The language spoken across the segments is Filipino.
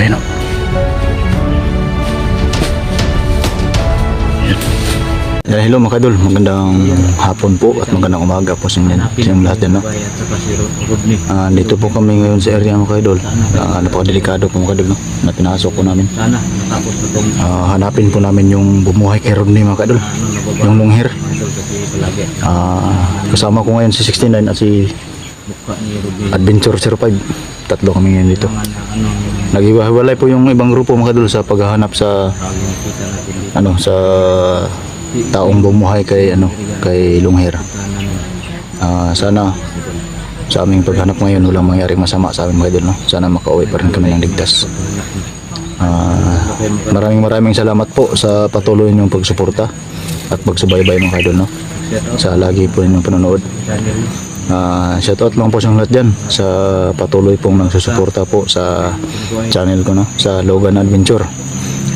Ayun o. Hello mga kadol, magandang hapon po at magandang umaga po sa inyong lahat din, no? Dito po kami ngayon sa area mga kadol. Napakadelikado po mga kadol, no? Na pinasok po namin. Hanapin po namin yung bumuhay kay Rodney mga kadol, yung long hair. Kasama ko ngayon si 69 at si Adventure 05. Tatlo kami ngayon dito. Naghiwa-hiwalay po yung ibang grupo mga kadol sa paghahanap sa sa taong bumuhay kay kay Lungher. Sana sa aming paghanap ngayon walang mangyaring masama sa aming mga idol, no? Sana makauwi pa rin kami ng ligtas. Maraming salamat po sa patuloy niyong pagsuporta at pagsubaybay mga idol, no? Sa lagi po ninyong panonood. Shoutout lang po sa lahat dyan sa patuloy pong nagsusuporta po sa channel ko, no? Sa Logan Adventure.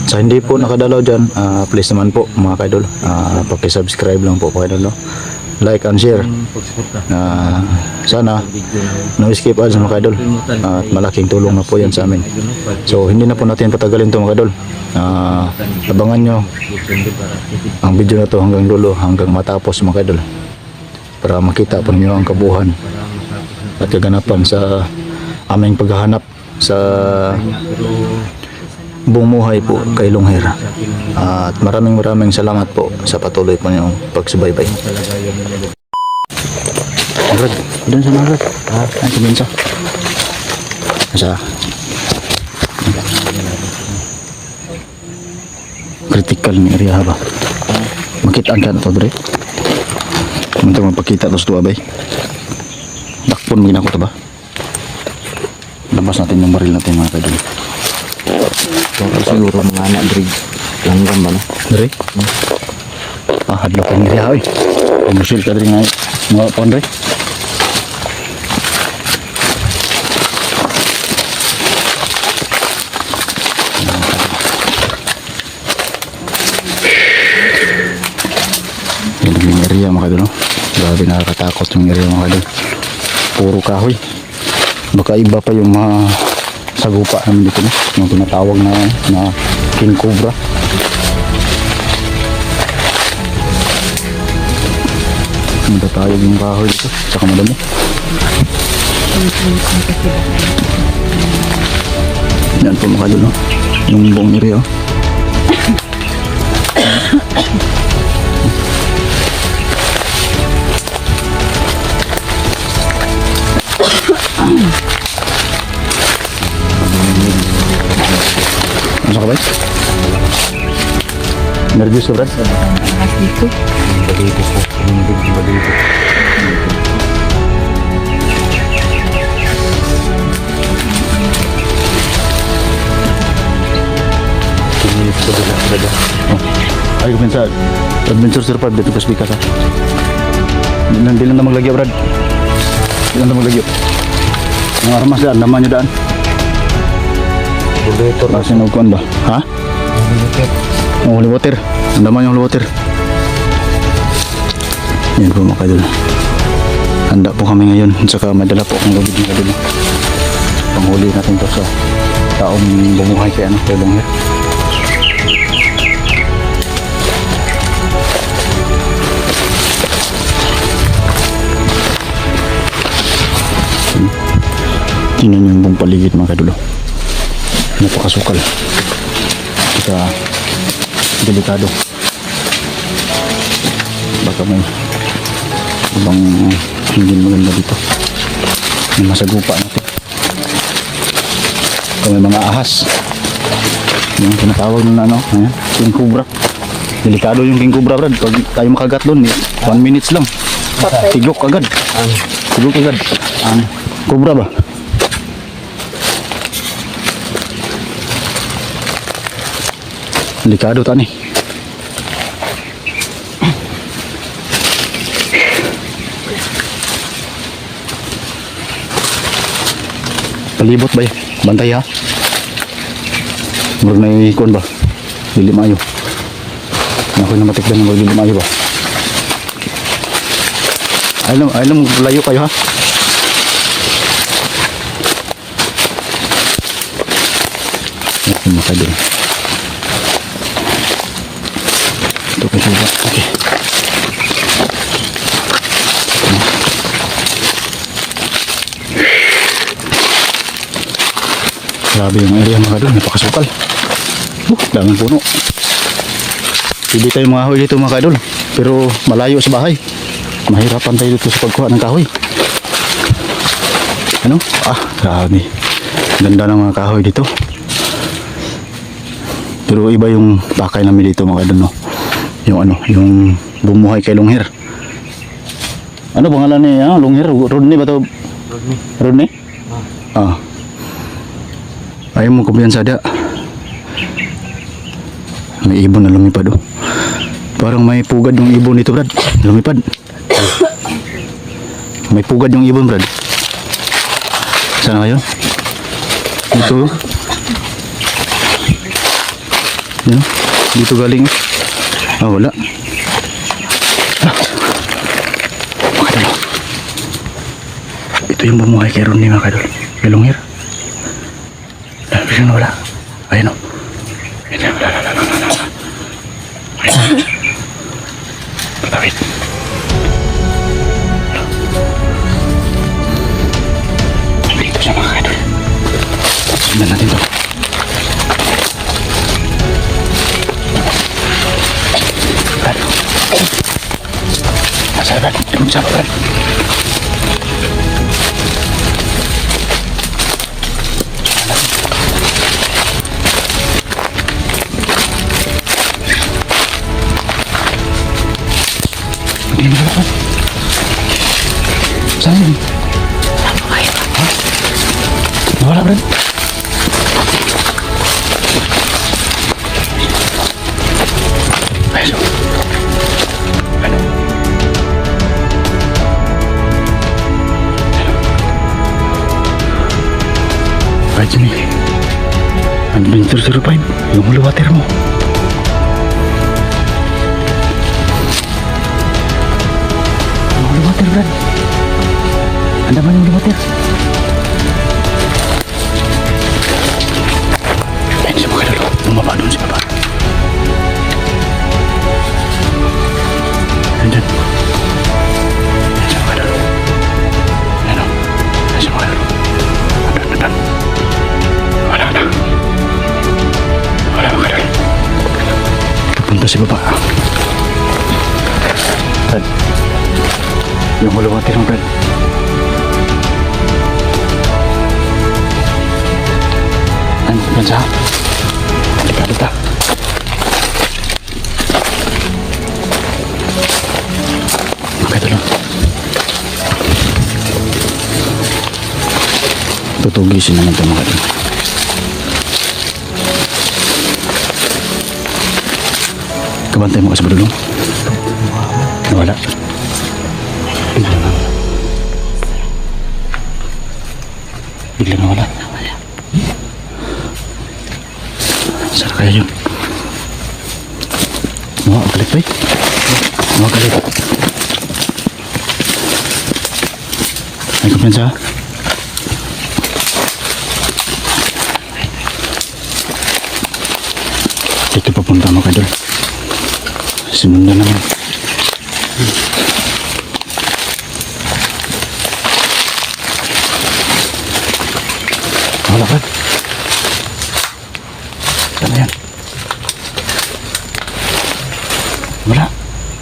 Sa hindi po nakadalaw dyan, please naman po mga kaidol, paki-subscribe lang po mga kaidol, no? Like and share. Sana no skip ads mga kaidol, at malaking tulong na po yan sa amin. So hindi na po natin patagalin to mga kaidol. Abangan nyo ang video na to hanggang dulo, hanggang matapos mga kaidol, para makita po ninyo ang kabuuan at kaganapan sa aming paghahanap sa bumuhay po kay Lungher. At maraming salamat po sa patuloy po niyong pagsubaybay. Marad, doon sa Marad. Ay, kuminsa. Sa critical ni area ba? Makitaan ka na ito, Dre. Muntang mapakita ito sa tuwa, bay. Dakpon mo ginako ito ba? Labas natin yung baril natin mga kadol. Siguro mga anak Drig langgam ba no? Dre? Hadlo ka ni Ria, oy. Musil ka rin nga mga pon, Dre. Yan yung area mga kadol, no? Grabe, nakakatakot yung area mga kadol. Puro kahoy. Baka iba pa yung mga sagupa namin dito, no? Yung tinatawag na King Cobra. Matatayog yung kahoy dito, saka madami. Yan po mga kadol, no? Yung buong area, oh. Masuk ka ba? Nervous ka, Brad? dito. Balito po. Balito. Tingin ko bila Brad. Ay, kuminsa. Adventure 05 dito pa speaker ka. Hindi lang na maglagyo, Brad. Hindi lang na maglagyo. Ang armas daan, naman nyo daan. Bulletor. Kasi nagkuhan ba? Ha? Ang holy water. Ang naman yung holy water. Yan po mga kadol. Handa po kami ngayon. Saka madala po akong lubid mga kadol. Panghuli natin to sa taong bumuhay kay kay Lungher. Tingnan nyo yung buong paligid mga kadol. Napakasukal. Saka delikado. Baka may ibang hindi maganda dito. May masagupa natin. Baka may mga ahas. Yung tinatawag nyo na ayan, King Cobra. Delikado yung King Cobra, Brad. Pag tayo makagat doon, 1 minutes lang. Tiglok agad. Tiglok agad. Cobra ba? Delikado tani. Palibot ba? Bantay ha. Murag na ikon ba? Dili maayo. Ako na matikdan ng dili maayo ba? Alam layo kayo ha. Yung mga kadol. Ito pa siya. Okay. Grabe yung area mga kadol. Napakasukal. Daming puno. Pwede tayo mga kahoy dito mga kadol. Pero malayo sa bahay. Mahirapan tayo dito sa pagkuha ng kahoy. Ano? Grabe. Ganda ng mga kahoy dito. Pero iba yung pakay namin dito mga kadol, no? Yung ano, yung bumuhay kay Longhir. Ano pangalan niya? Longhir? Rodney ba ito? Rodney? Ayaw mo kumpiyansa da. May ibon na lumipad, oh. Parang may pugad yung ibon dito, Brad. Lumipad. May pugad yung ibon, Brad. Saan kayo? Dito. Yan. Dito galing. Wala. Mga kadol. Ito yung bumuhay kay Ronnie mga kadol. Kay Longhir. Bisa wala. Ayan o. Wala. Patawid. Dito siya mga kadol. Sundan natin to. Brad. Masaya Brad. Ibang sama Brad. Hindi na Brad. Saan yun? Nawala Brad. Ayos. Ano? Right Jimmy. Adventure 05. Yung hula water mo. Yung hula water Brad. Anda man yung hula water. Ayun siya mga kadalo. Bumaba doon si Papa. Andyan. Ayan siya mga kadalo. Ayan o. Ayan siya mga kadalo. Andan. Wala na. Wala mga kadalo. Pupunta si Papa. Brad. Yung hula water mo Brad. Bansa. Halika. Okay, tulong. Tutugisin naman ito mga kadol. Kabantay mo ka sa badulong. Nawala. Bigla nawala. Saan kaya yun? Galit ba? Galit. Ay, kumpensa. Dito papunta mga kadol. Sinundan naman. Wala ka. Saan na yan?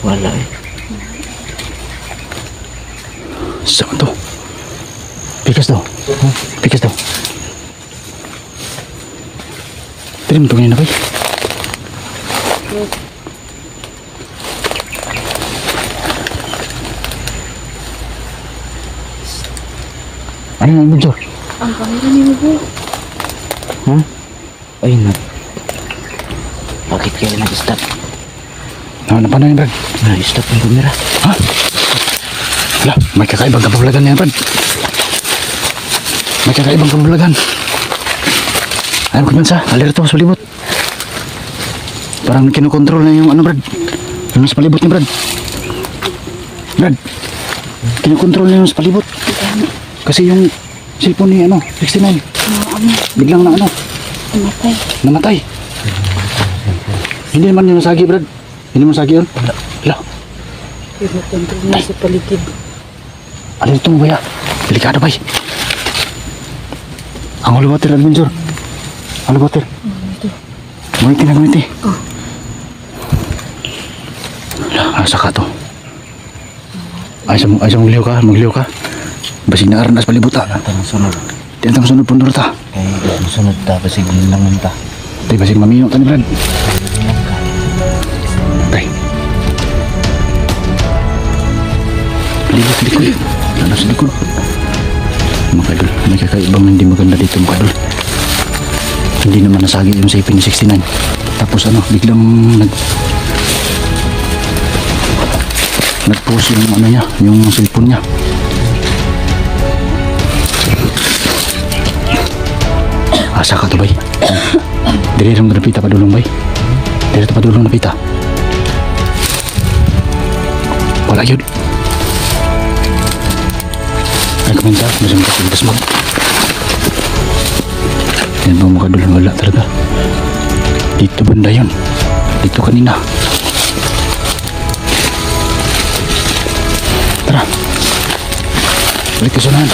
Wala eh. Saan to? Pikas to. Tiri mo ito ganyan na ba? Ano yung adventure? Ang kamera ni mo po. Ay na. Bakit kaya nag-stop? Paano yun, Brad? Nag-stop yung camera. Ha? Wala, may kakaibang kabulagan yan, Brad. May kakaibang kabulagan. Ayaw ko sa alerto sa palibot. Parang kinukontrol na yung ano, Brad. Yung sa palibot ni Brad. Brad, kinukontrol na yung sa palibot. Kasi yung cellphone ni 69 biglang na Matay. Namatay. Hindi naman yun nasagi, Brad. Hindi mo nasagi yun. Hala. Pero kontrol na sa paligid. Ano ito mo, Baya? Delikado, Bay. Ang ulo water, adventure. Ulo water. Gumiti na, gumiti. Hala, asa ka to? Ay sa magliw ka. Basig na aranas palibuta. Tang sunod. Di ang sunod pundor ta. Kaya sunod ta kasi gilangan ta. Tay basig mamino ta ni Brad. Tay. Likod. Ano sa likod? Mga idol, may kakaibang hindi maganda dito mga idol. Hindi naman nasagi yung sa ipin 69. Tapos biglang nag-post yung niya, yung cellphone niya. Asa ka to, Bay? Diri lang napita pa dulong, Bay. Diri pa dulong napita. Wala yun. Ay komentar, masang kasintas mag. Yan ba mga dulong, wala talaga. Dito banda yun. Dito kanina. Tara. Balik ka sunahan.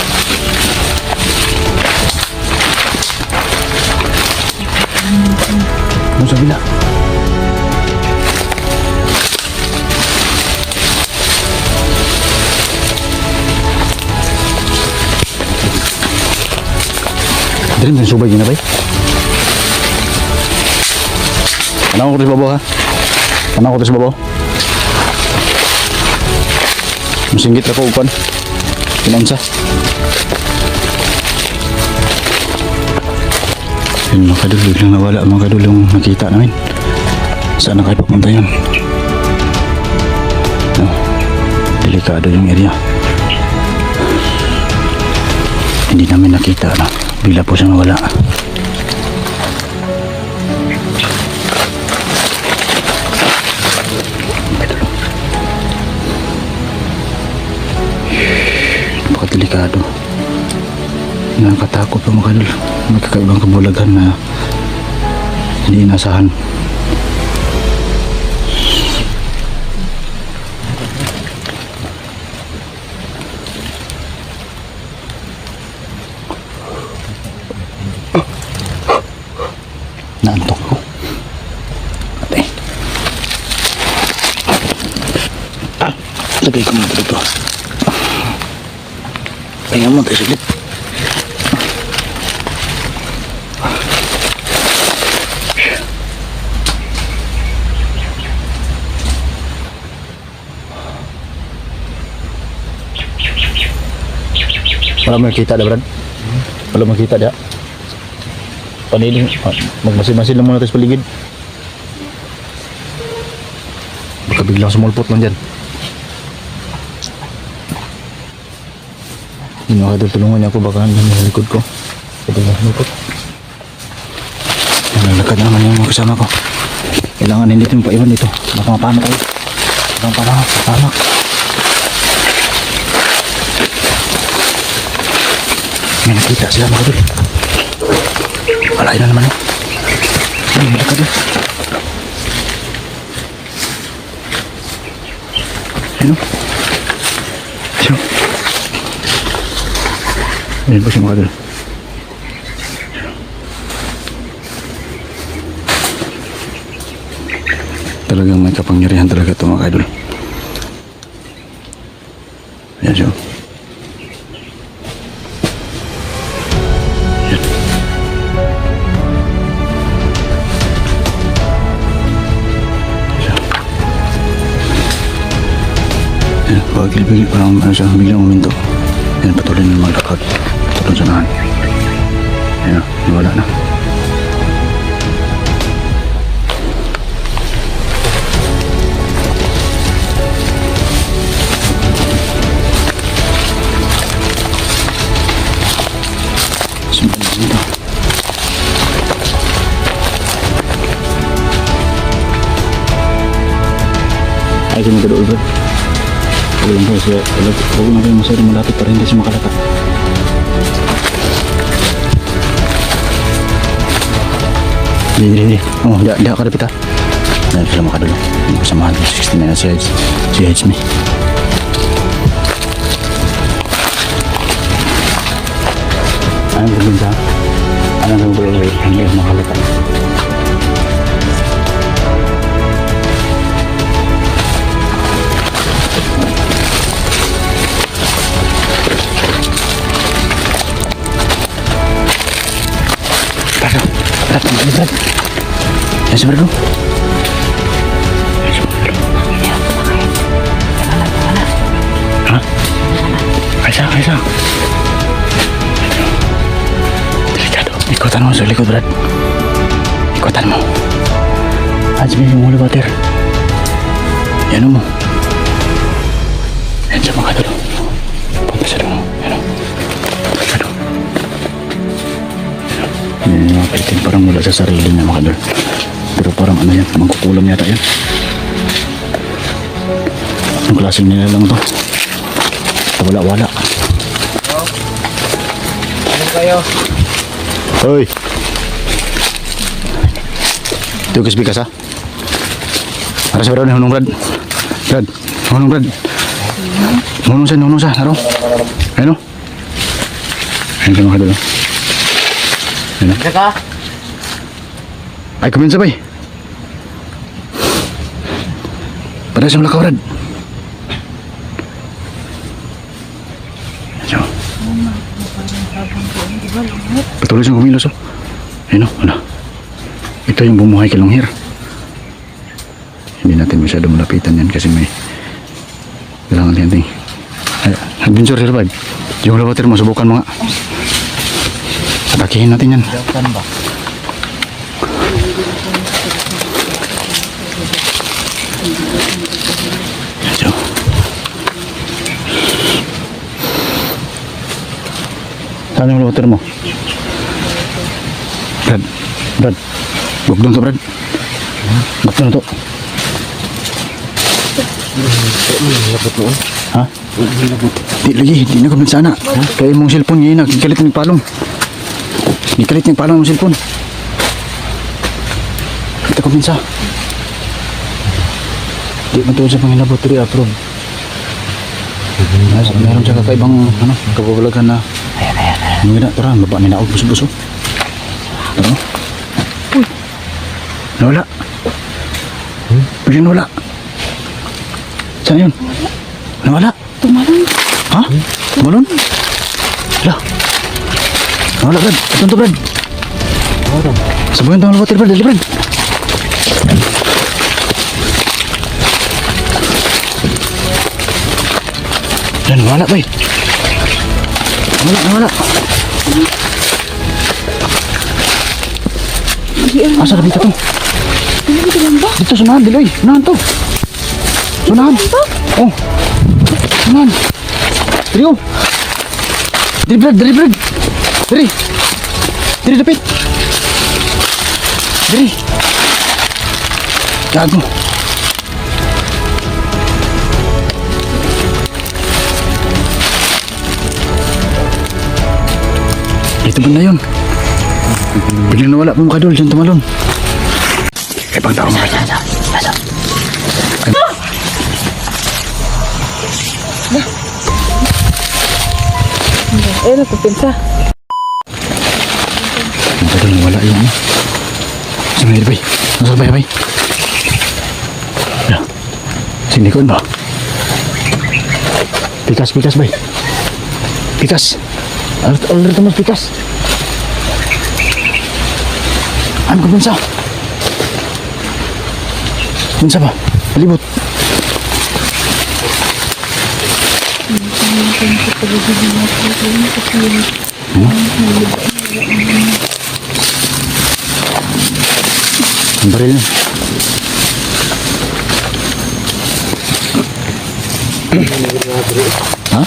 Ano sa bila? Dari mo subay yun na ba? Panang ko ito sa babaw ha? Panang ko ito sa babaw? Masinggit ako upan. Pinansa. Yun mga kadul, biglang nawala mga kadul yung nakita namin. Saan na kayo papunta yun? Delikado yung area. Hindi namin nakita na. Bigla po siyang nawala. Delikado. Nakakatakot pa mga kadol. May kakaibang kabulagan na hindi inasahan. Naantok ko. Ate. Lagay ko muna dito. Pahinga mo tayo saglit. Wala makita dah, Brad. Wala makita dah. Panili, magmasin-masin lang muna tayo sa paligid. Baka biglang sumulpot man dyan. Hindi mga kadol, tulungan niya ako, baka hanggang sa likod ko. Pwede na sumulpot. Nalakad na naman yung mga kasama ko. Kailangan hindi ito yung paiwan dito. Baka mapamak tayo. Baka mapamak. May nakita sila mga kadol. Alay na naman. Ay, malakad na. Ano? Sino? Ayun po siya mga kadol. Talagang may kapangyarihan talaga ito mga kadol. Ayan siya. Pagkilipigil parang siya biglang uminto. Yan, patuloy na maglakad. Tulong sa nahan. Ayan, nawala na. Sundan na dito. Ay, kami kadool ba? Huwag lang kayo huwag lang kayo masyadong malapit para hindi siya makalata. Hindi. Oh, di ako karapit ha. Dahil sila makadulo. Hindi ko samahan ko 69 at si Hedge me. Anong gagawin sa? Anong gagawin? Hindi ako makalitan. Brad. Yan si Brad. Ha? Kaisa. Delikado. Ikutan mo sa likod, Brad. Ikutan mo. Sabi mo muli water. Yan mo. Yan sa mga dulo. Punta sa dulo. Yan o. Sa dulo. Yan yung kaitin parang mula sa sarili niya mga dulo. Pero parang ano yan, mangkukulam yata yan. Ang klaseng nila lang to. Wala. Ano kayo? Hoy! Ito kasi bikas ha? Para sa Brad, hunong Brad. Hunong sa, naro. Ano? Ayun ka mga dulo. Ayun. Saka? Ay, kumin sabay. Pada sa mga Brad. So. Patuloy siyang kumilos oh. Ayun oh, ano. Ito yung bumuhay kay Longhir. Hindi natin masyado malapitan yan kasi may kailangan natin. Ay, adventure survive. Yung labatir mo, subukan mo nga. Atakihin natin yan. Jawaban ba? So. Saan yung labatir mo? Brad. Huwag doon to, Brad. Ba't na to? Ha? Di lagi, di na kami sana. Kaya mong cellphone ngayon, nagkalit ng palong. Nagkalit ng palong ng cellphone. Kita ko minsa. Di man to sa pangilabot, pero approve. Meron siya kakaibang kababalagan na ano gina, tara, baba nila ako buso-buso. Tara. Uy. Nawala. Bigyan nawala. Saan yun? Nawala. Tumalon. Ha? Tumalon? Wala. Nawala, Brad. Ito to, Brad. Sabayan tayo water, Brad. Dali, Brad. Dan, nawala, bay. Nawala. Asa na dito to? Dito, sunahan, Diloy. Sunahan to. Sunahan. Oh. Sunahan. Dali, oh. Dali, Brad. Dali, dapit. Dali. Gago. Ito banda yun. Biglang nawala po makadol dyan tumalon. Ibang tao mga tao. Eh, napipinsa. Makadol nawala yun. Saan nga bay? Nasaan bay? Sinikon ba? Pikas bay. Pikas. Alert mas pikas. Ano ka binsa? Binsa ba? Palibot. Ang baril niya. Ha?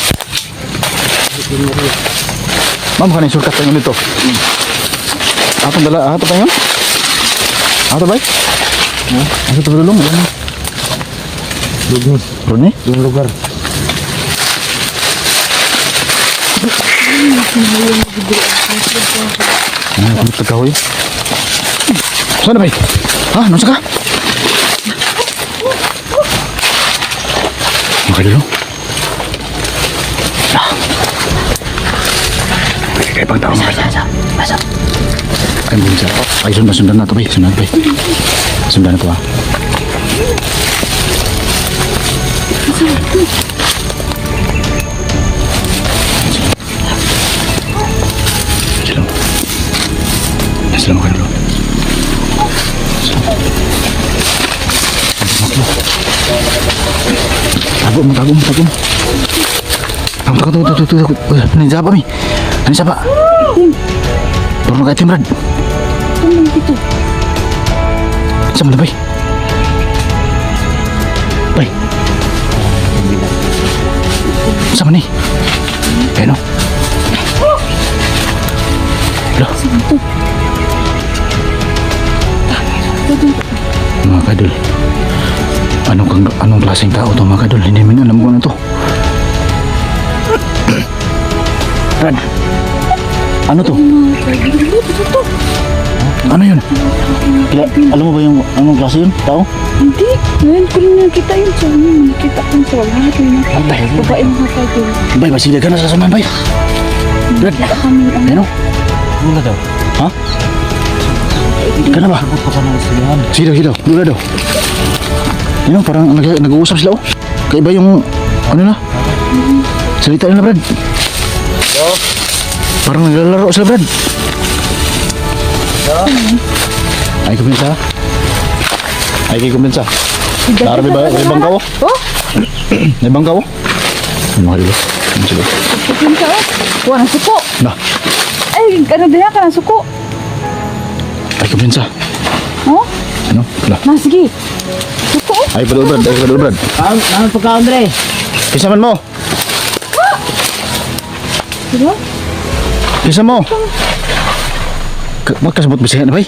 Ma'am, kanin sukat tayo nito. Atong dala, ato pa yun? Ato ba? Ato pa dulong, ayan. Rune? Yung lugar. Ano, kami pagkahoy? Saan na bay? Ha? Nasa ka? Makadulo. Kaya pang tao mga Pasok. ay minsan. Ay sundan na to bay. Sundan bay. Sundan na to ha. Sila makadulo. Tagom. Takut. Nanisa apa mi? Nanisa apa? Turun ke item Brad. Tumang dito. Sama na bay. Bay. Sama ni. Ayan o. Loh. Mga kadol. Anong klaseng tao to mga kadol? Hindi man alam ko na to. Brad. Ano to? Ano yun? Alam mo ba yung anong klase yun? Tao? Hindi. Ngayon ko rin nakita yun sa ano. Nakita ko sa lahat yun. Babae mga kagul. Bay, basila ka na sa saman, bay. Brad. Kami ang Ano? Mula daw. Ha? Ka na ba? Sidaw. Dula daw. Yun, parang nag-uusap sila, oh. Kaiba yung, ano na? Salita nila, Brad. Parang naglalaro sila, Brad. Ay, kuminsa. Ay, kay kuminsa. Narabi ba? May bangka, oh. Oh? May bangka, oh. Ay, mga dilo. Ano sila? Pinsa oh. Wala ng suko. Na. Ay, ano din ka ng suko. Ay, kuminsa. Oh? Ano? Wala. Na, sige. Suko oh. Ay, padul, Brad. Ay, padul, Brad. Naman po ka, Andre. Kisaman mo. Diba? Kisa mo. Magkasabot Bisaya na ba?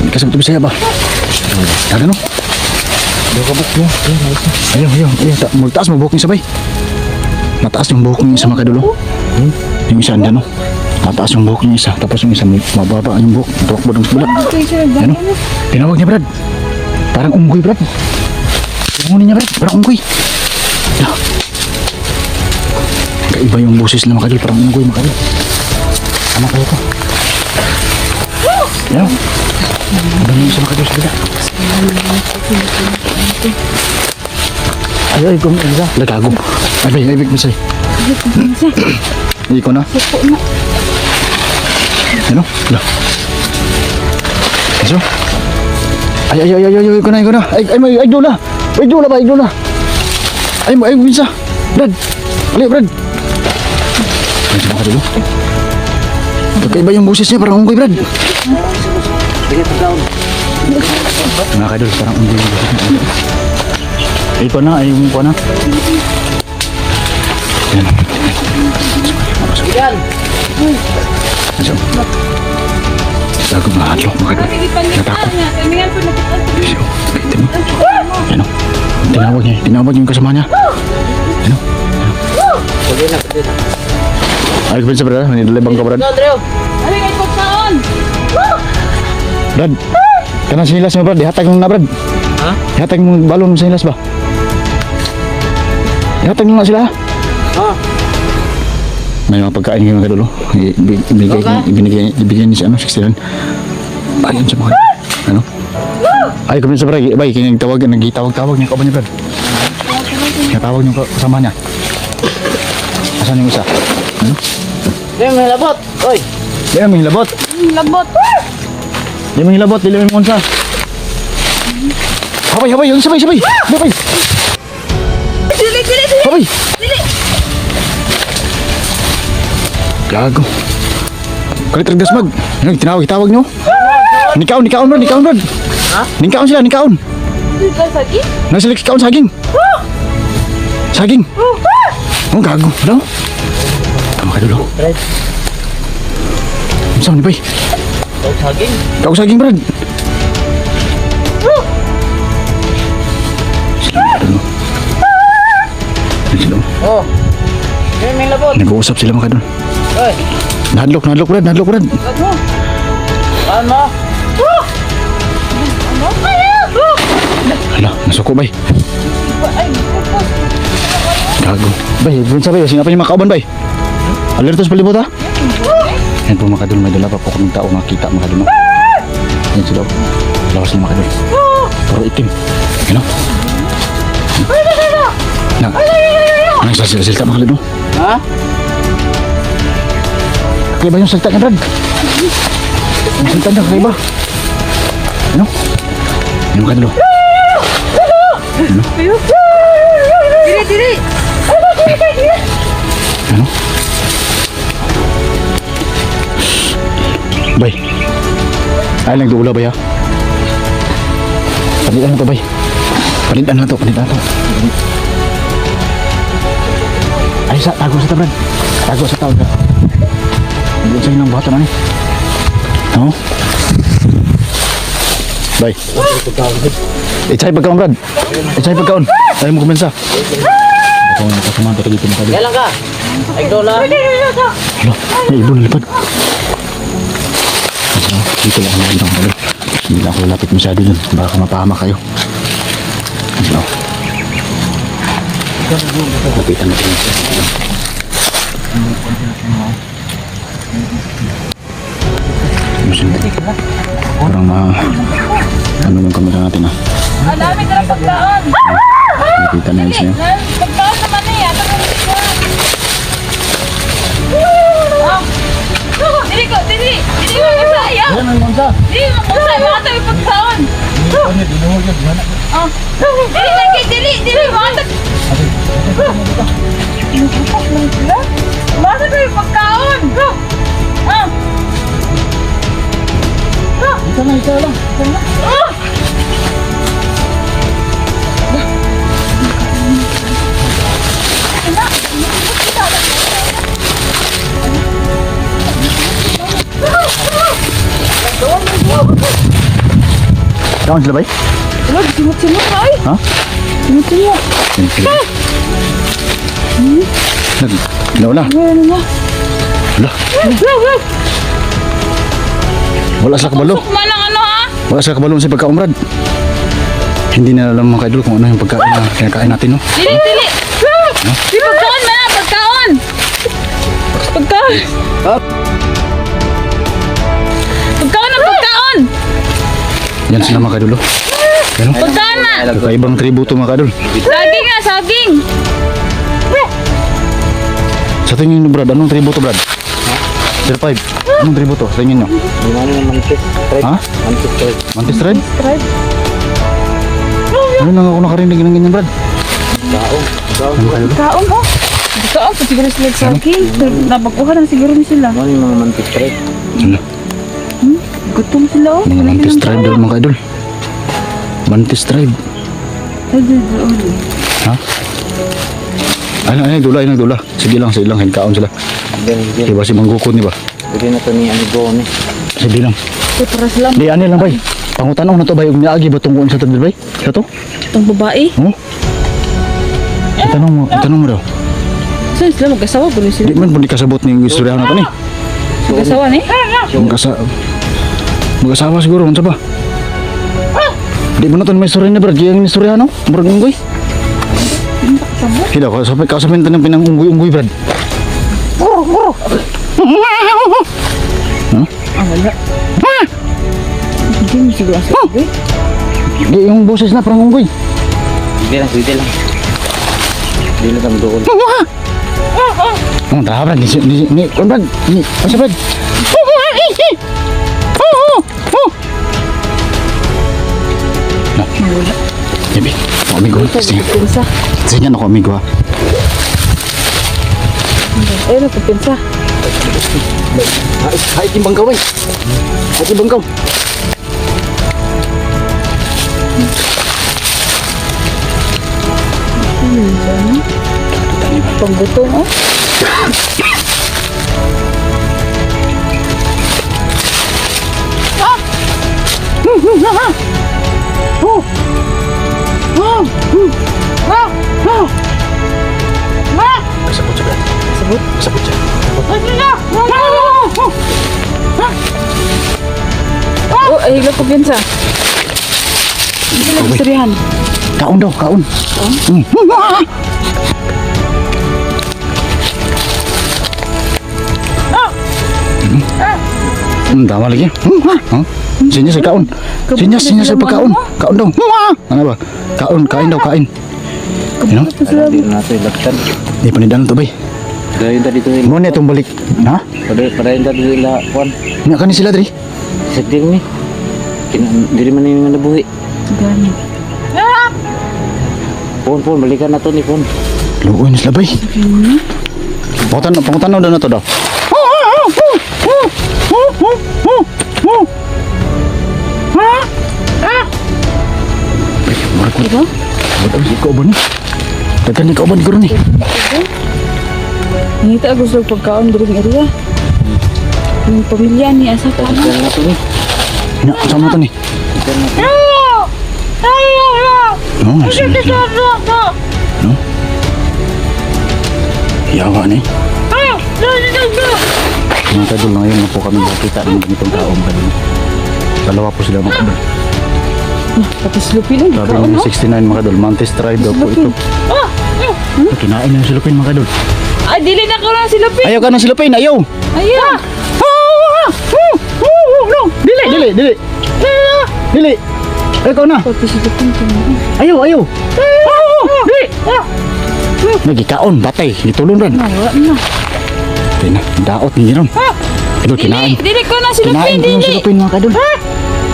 Kasabot Bisaya ba? Ano? Ayun. Magtaas mo buhok niya sabay. Mataas yung buhok niya isa mga kadulo. Yung isa andyan no. Mataas yung buhok niya isa. Tapos yung isa mababa yung buhok. Tuwakbo ng sebelah. Okay, sir. Ano? Tinawag niya Brad. Parang unggoy Brad. Tinawag niya Brad. Parang unggoy. Ano? Kaiba yung boses na makadil. Parang unggoy makadil. Ano kayo to? Ano? Ano yung isa makadil sa bila? Ay, kung isa. Lagago. Ay, masay. Ikaw na. Suko na. Ano? Lah. Eso? Ay, ikaw na. Ay, dola. Ay, dola. Ay, bisa. Brad. Brad. Ay, sama ka dulu. Kakaiba yung boses niya, parang unggoy, Brad. Mga kadol, parang unggoy yung boses niya. Ikaw na, ayun ko na. Yan. Yan. Ano? Tago mga hadlo, mga kadol. Natakot. Siyo, ito mo. Ano? Tinawag niya yung kasama niya. Ano? Pwede na. Ay, kapit sa Brad, manilibang ka Brad. Andre. Ano yung ikot saan? Brad, kanang sinilas mo Brad, ihatag mo na Brad. Ha? Ihatag mo balon sa sinilas ba? Ihatag mo na sila. Ha? May mga pagkain yung mga kadulo. Ibinigay niya si ano, 69. Bayan sa mga ano? Ay, kapit sa Brad, bay, kinagtawag niya ka ba niya Brad? Kinatawag niyo kasama niya. Asan yung isa? Ano? Hindi, may labot. Oy. Di mo hilabot. Labot. Di mo hilabot, dili mo monsa. Habay, yung sabay. Habay. Dili. Habay. Gago. Kalit ragdasmag. Ano, tinawag nyo? Nikaon Brad. Ha? Nikaon sila. Dili ka sakit? Nasa nikaon saging. Saging. Oh, gago. Ano? Tama ka dulo. Brad. Saan ni bay? Daw saging. Kau saging Brad. Sila. Oh. May labot. Nag-uusap sila mga kadol. Oy. Nahadlok, Brad. Ano? Hala, nasuko bay. Gago. Bay, bunsa bay, sino pa yung makauban bay? Alertos palibot ha? Yan po mga kadol, may dala pa po kaming tao nakita mga kadol. Yan sila. Lawas na mga kadol. Puro itim. Ano? Anong salita mga kadol? Ha? Kaya ba yung salita niya Brad? Ang salita niya kaya ba? Ano? Yung mga kadol. Ano? Dili. Ano? Bay. Ay lang duula bay ha. Palitan na to bay. Palitan na to. Ay sa tago sa tabran. Tago sa tao. Hindi sa inang bata man eh. Ano? Bay. Ichay pagkaon Brad. Ichay pagkaon. Ayaw mo kumensa. Ako nga nakasamanta ka dito mga kadol. Kailan ka? Ay, dola. Hala, may ibon lipad. Dito lang ako nakita mga kadol. Hindi lang ako lalapit masyado dun. Baka mapahama kayo. Ano? Lapitan natin. Parang ano yung kamera natin ha. Ang dami ka ng pagkaon. Nakita na yun siya. Pagkaon naman eh. Dili mo masaya. Dili mo masaya. Mga tayo pagkaon. Dili mga tayo. Mga tayo pagkaon. Isa lang. Kawan sila bay? Wala, simot-simot ka ay. Ha? Simot-simot. Wala. Ano na? Wala. Wala sa kabalo. Kumalang ano ha? Wala sa kabalo sa pagkaumrad. Hindi na alam mga kaidol kung ano yung pagkain na kinakain natin, no? Dili. Di pagkaon man na, pagkaon. Pagkaon. Pagkaon na pagkaon. Yan sila mga kaidol, oh. Yan, oh. Pagkaon na. Kakaibang tributo mga kaidol. Saging nga, saging. Sa tingin nyo, Brad, anong tributo, Brad? 05. Anong tributo sa tingin nyo? Ano yung mantis? Ha? Mantis trade. Mantis Red? Tribe. Ano lang ako nakarinig ng ganyan, Brad? Daong. Ano kayo? Pagkaon oh. Pagkaon pa siguro sila saging. Nabakuhan na siguro ni sila. Ano yung mga mantis trade? Ano? Gutom sila oh. Mga Mantis Tribe doon, mga kaidol. Mantis Tribe. Ha? Ay, dula. Sige lang, hingkaon sila. Hindi. Diba si Manggukod ni ba? Hindi na ito ni Anigo ni. Sige lang. Para sila Di, ano lang, bay? Pangutanong na to, bay? Umiagi ba itong kuwan sa tabi, bay? Sa to? itong babae. Oo? Itanong mo daw. Saan sila mag-asawa? Gulo sila. Di man po di kasabot ni istoryahan na to ni. Mag-asawa ni? Mag-asawa siguro, unsa ba? Di mo na to may istorya na, Brad. Kaya yung istoryahan, no? Brad, unggoy. Hindi ako, kasapin tayo ng pinang-unggoy, Brad. Ah, wala. Hindi mo siguro ang sabi. Di, yung boses na parang unggoy. Hindi lang. Hindi na kami doon. Oh, tara, Brad. Ni, Brad. Ni, asa, Brad? Wala. Yabi, ako amigo. Pinsa. Sige ako amigo, ha. Ayun, pinsa. Ay, timbangkaw, bay. Ay, timbangkaw. Panggutong oh. Kasabot siya, Brad. Sabot. Kasabot siya. higla ko pinsa. Hindi lang sirihan. Kaon daw, kaon. Tama lagi. Sinya sa kaon. Sinya sa pagkaon. Kaon daw. Ano ba? Kaon, kain daw, kain. You know? Hindi na ito ilagtan. Di panidan to bay. Kaya yung tadi ito Mo na itong balik. Ha? pada yung tadi ila kuan. Nya kan sila diri. Sedih nih. Diri mana yang nabuhi. Gani. Pon balikan na to ni pon. Luoy na sila bay. Pangutan na to daw. Diba? Ba't ang ikaw ba ni? Dagan ni ikaw ba ni guru ni? Nangita gusto pagkaon diri ng area. Yung pamilya ni asa pa na. Balikan na to ni. Nya, sama to ni. Balikan na to. No, no. Yawa ni. Mga kadol, ngayon na po kami nakita ng ganitong taong kadol. Dalawa po sila mga kadol. Tapos lupin ang Sabi pagkaon ng no? 69 mga kadol, Mantis Tribe daw po ito. Kinain na yung silupin mga kadol. Ay, dili na ko lang si lupin. Ayaw ka ng silupin, ayaw! Ayaw. No, dili. Dili. Ikaw na. Tapos si lupin ko na. Ayaw. Dili. Nagikaon, batay, itulong rin. Nawa na. Ito na, daot ni Jeron. Ito, kinain. Dili ko na si lupin, Kinain ko yung dili. silupin mga kadol.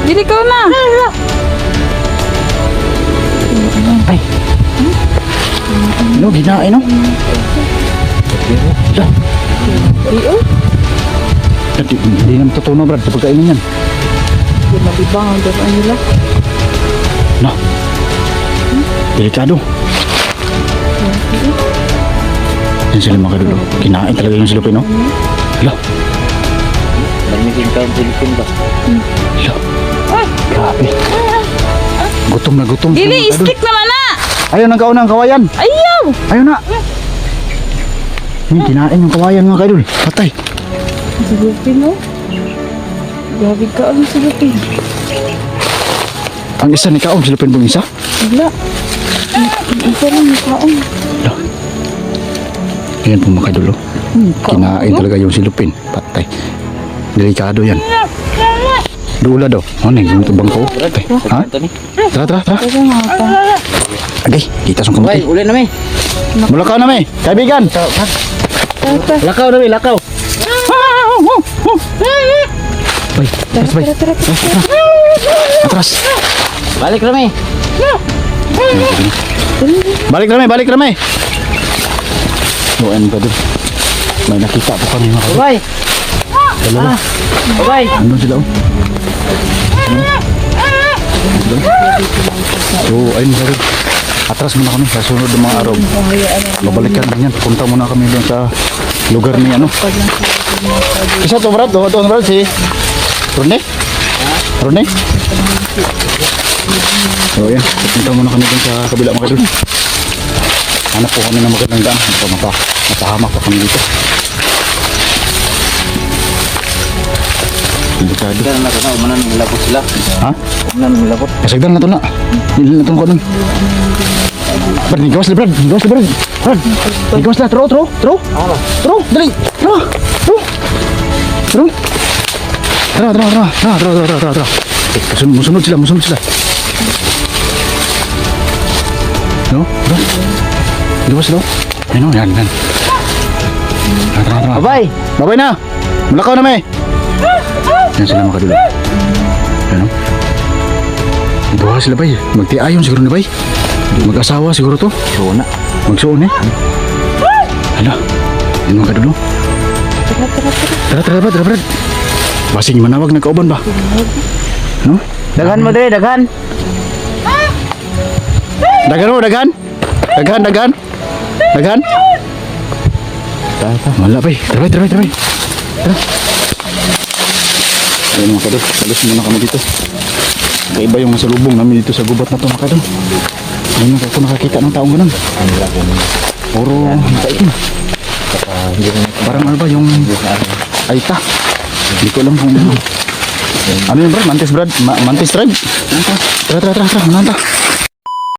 Dili ko na. Ay. No, kinain no. Dah. Iyo. Hindi naman totoo brad sa pagkainin yan. Di mabibang ang dapat nila. No. Delikado. Yan sila mga kadol. Kinain talaga yung silupin no. Hala. Balikin ka ang Pilipin ba? Hala. Grabe. Gutom na gutom. Dili, mga kadol. stick naman na. Ayaw ng kaunang kawayan. Ayaw. Ayaw na. Kinain yung kawayan mga kadol. Patay. Si lupin no. Grabe ka ang si lupin. Ang isa ni kaon, silupin pong isa. Wala. Isa lang yung kaon. Hala. Yan po mga kadol. Kinain talaga yung silupin. Patay. Delikado yan. Dula daw. Ano yung tumutubang ko? Patay. Ha? Ito ni. Tara. Kasi nga pa. Agay, kita sa Bay, kamuti. uli na mi. Mulakaw na may. Kaibigan. Tata. Lakaw na may, lakaw. Bay, atras bay. Tara. Atras. Balik na mi. Balik na may. Doon pa doon. May nakita po kami mga kadol. Bay. Dalawa. Bay. Andun sila oh. So, ayun mga kadol. Atras muna kami sa sunod ng mga araw. Babalikan din yan. Punta muna kami doon sa lugar ni ano. Isa to Brad, to Brad si Rone. So yan, punta muna kami doon sa kabila mga kadol. Hanap po kami ng magandang daan. Mapahamak pa kami dito. Delikado. Ika na sana, umanan nilabot sila. Ha? Umanan nilabot. Kasagdan na to na. Hindi na itong kanon. Brad, higawas na Brad. Brad, higawas na. Tro. Dali. Tro. Tara. Musunod sila. No? Brad. Higawas daw. Ayun o, yan. Tara. Bay. Babay na. Mulakaw na may. Yan sila mga kadul. Ano? Duha sila bay. Magtiayon siguro na bay. Mag-asawa siguro to. Suna. Magsuon eh. Hala. Yan mga kadul. Tara Brad. Basing manawag na kauban ba? No? Dagan mo dre, dagan. Dagan. Wala bay. Tara. Ayun mga kadol, alis muna kami dito. Iba yung masalubong namin dito sa gubat na to mga kadol. Ayun ako nakakita ng taong ganun. Puro nakaitim. Parang ano ba yung Aita. Hindi ko alam kung ano. Ano yun, Brad? Mantis, Brad? Mantis tribe? Tara, tara, tara, tara. Mananta.